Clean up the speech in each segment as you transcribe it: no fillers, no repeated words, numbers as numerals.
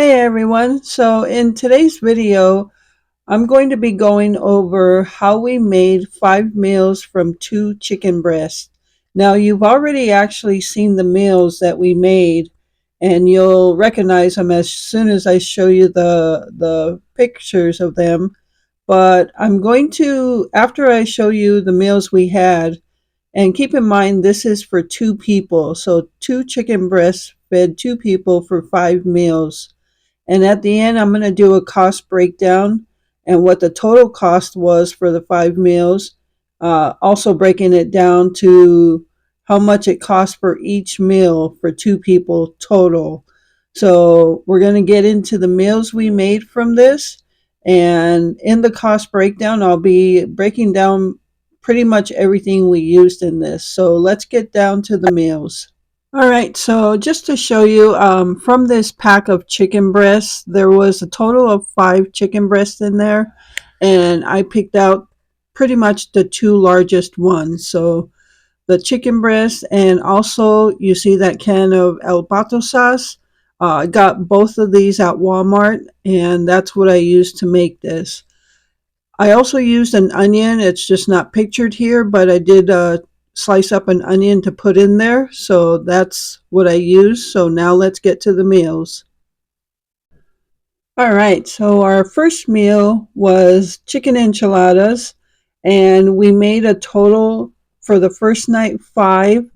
Hey everyone, so in today's video, I'm going to be going over how we made 5 meals from 2 chicken breasts. Now you've already actually seen the meals that we made and you'll recognize them as soon as I show you the pictures of them. But I'm going to, after I show you the meals we had, and keep in mind this is for 2 people, so 2 chicken breasts fed 2 people for 5 meals. And at the end, I'm going to do a cost breakdown and what the total cost was for the 5 meals. Also breaking it down to how much it cost for each meal for 2 people total. So we're going to get into the meals we made from this. And in the cost breakdown, I'll be breaking down pretty much everything we used in this. So let's get down to the meals. All right, so just to show you, from this pack of chicken breasts, there was a total of 5 chicken breasts in there, and I picked out pretty much the 2 largest ones. So the chicken breast, and also you see that can of El Pato sauce. I got both of these at Walmart, and that's what I used to make this. I also used an onion. It's just not pictured here, but I did slice up an onion to put in there. So that's what I used. So now let's get to the meals. All right. So our first meal was chicken enchiladas, and we made a total for the first night 5,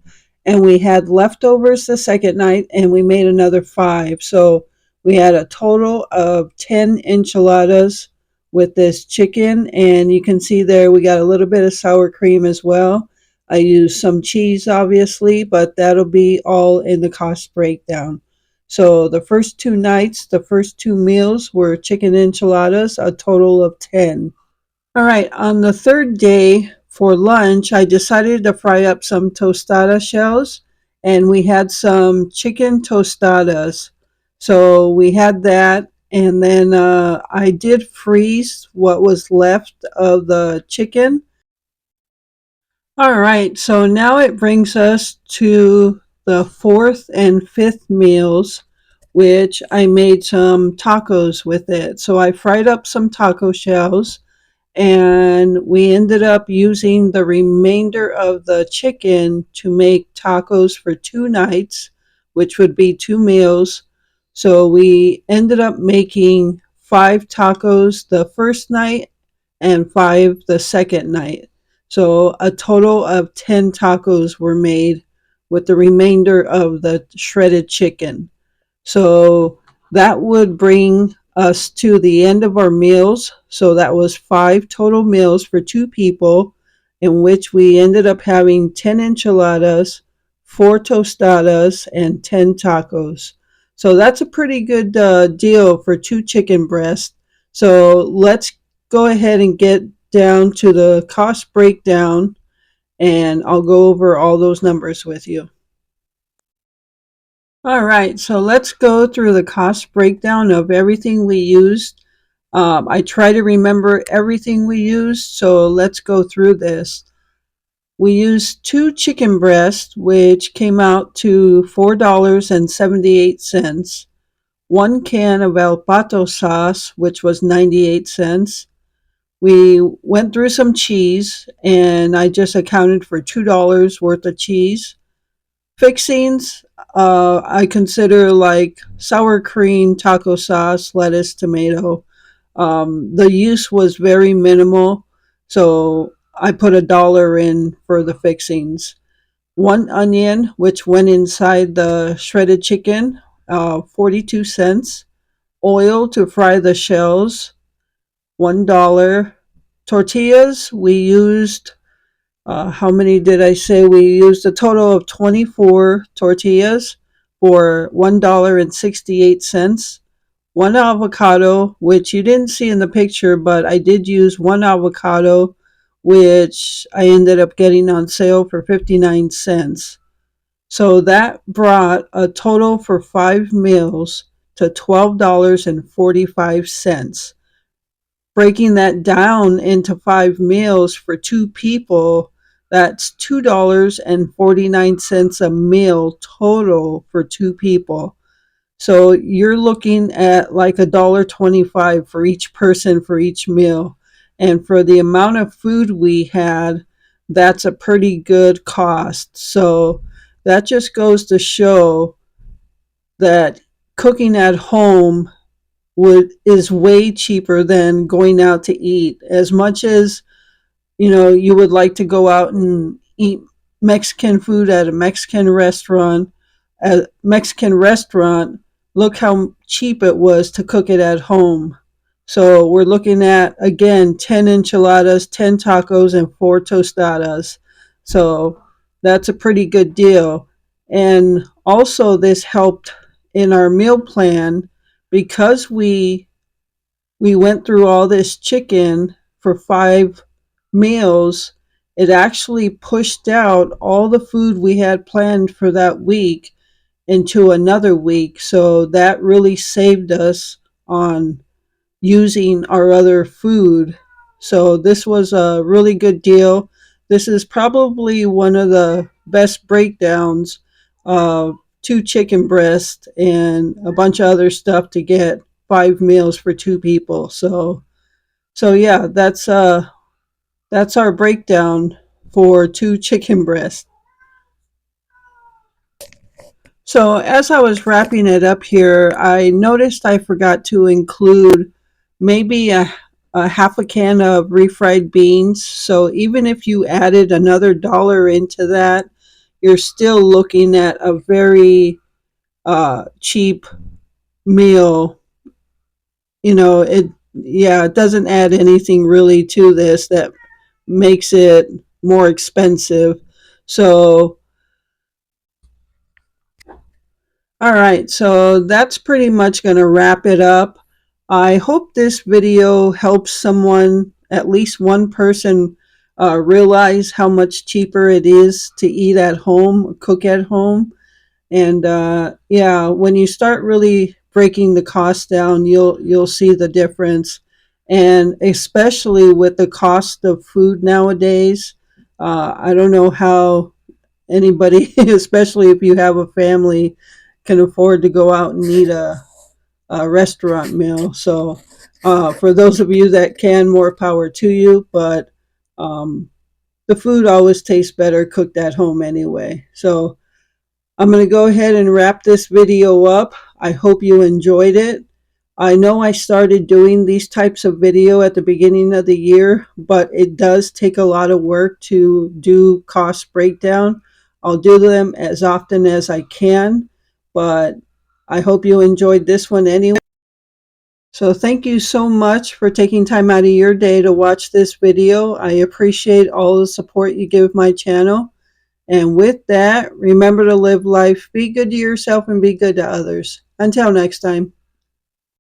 and we had leftovers the second night, and we made another 5. So we had a total of 10 enchiladas with this chicken, and you can see there we got a little bit of sour cream as well. I used some cheese, obviously, but that'll be all in the cost breakdown. So the first 2 nights, the first 2 meals were chicken enchiladas, a total of 10. All right, on the third day for lunch, I decided to fry up some tostada shells, and we had some chicken tostadas. So we had that, and then I did freeze what was left of the chicken. All right, so now it brings us to the fourth and fifth meals, which I made some tacos with it. So I fried up some taco shells, and we ended up using the remainder of the chicken to make tacos for 2 nights, which would be 2 meals. So we ended up making 5 tacos the first night and 5 the second night. So a total of 10 tacos were made with the remainder of the shredded chicken. So that would bring us to the end of our meals. So that was 5 total meals for 2 people, in which we ended up having 10 enchiladas, 4 tostadas, and 10 tacos. So that's a pretty good deal for 2 chicken breasts. So let's go ahead and get down to the cost breakdown, and I'll go over all those numbers with you. All right, so let's go through the cost breakdown of everything we used. I try to remember everything we used, so let's go through this. We used 2 chicken breasts, which came out to $4.78. 1 can of El Pato sauce, which was 98 cents. We went through some cheese, and I just accounted for $2 worth of cheese. Fixings, I consider like sour cream, taco sauce, lettuce, tomato. The use was very minimal, so I put $1 in for the fixings. 1 onion, which went inside the shredded chicken, 42 cents. Oil to fry the shells, $1. Tortillas, we used, how many did I say? We used a total of 24 tortillas for $1.68. 1 avocado, which you didn't see in the picture, but I did use 1 avocado, which I ended up getting on sale for 59 cents. So that brought a total for 5 meals to $12.45. Breaking that down into 5 meals for 2 people, that's $2.49 a meal total for 2 people. So you're looking at like $1.25 for each person for each meal. And for the amount of food we had, that's a pretty good cost. So that just goes to show that cooking at home is way cheaper than going out to eat. As much as you would like to go out and eat Mexican food at a Mexican restaurant, look how cheap it was to cook it at home. So we're looking at, again, 10 enchiladas, 10 tacos, and 4 tostadas. So that's a pretty good deal. And also, this helped in our meal plan because we went through all this chicken for 5 meals. It actually pushed out all the food we had planned for that week into another week. So that really saved us on using our other food. So this was a really good deal. This is probably one of the best breakdowns of 2 chicken breasts and a bunch of other stuff to get 5 meals for 2 people. So yeah, that's our breakdown for 2 chicken breasts. So as I was wrapping it up here, I noticed I forgot to include maybe a half a can of refried beans. So even if you added another dollar into that, you're still looking at a very cheap meal. It doesn't add anything really to this that makes it more expensive. So all right, so that's pretty much going to wrap it up. I hope this video helps someone, at least one person, realize how much cheaper it is to eat at home, cook at home. And yeah, when you start really breaking the cost down, you'll see the difference. And especially with the cost of food nowadays, I don't know how anybody, especially if you have a family, can afford to go out and eat a restaurant meal. So, for those of you that can, more power to you. But the food always tastes better cooked at home anyway. So, I'm going to go ahead and wrap this video up. I hope you enjoyed it. I know I started doing these types of video at the beginning of the year, but it does take a lot of work to do cost breakdown. I'll do them as often as I can, but I hope you enjoyed this one anyway. So thank you so much for taking time out of your day to watch this video. I appreciate all the support you give my channel. And with that, remember to live life, be good to yourself, and be good to others. Until next time.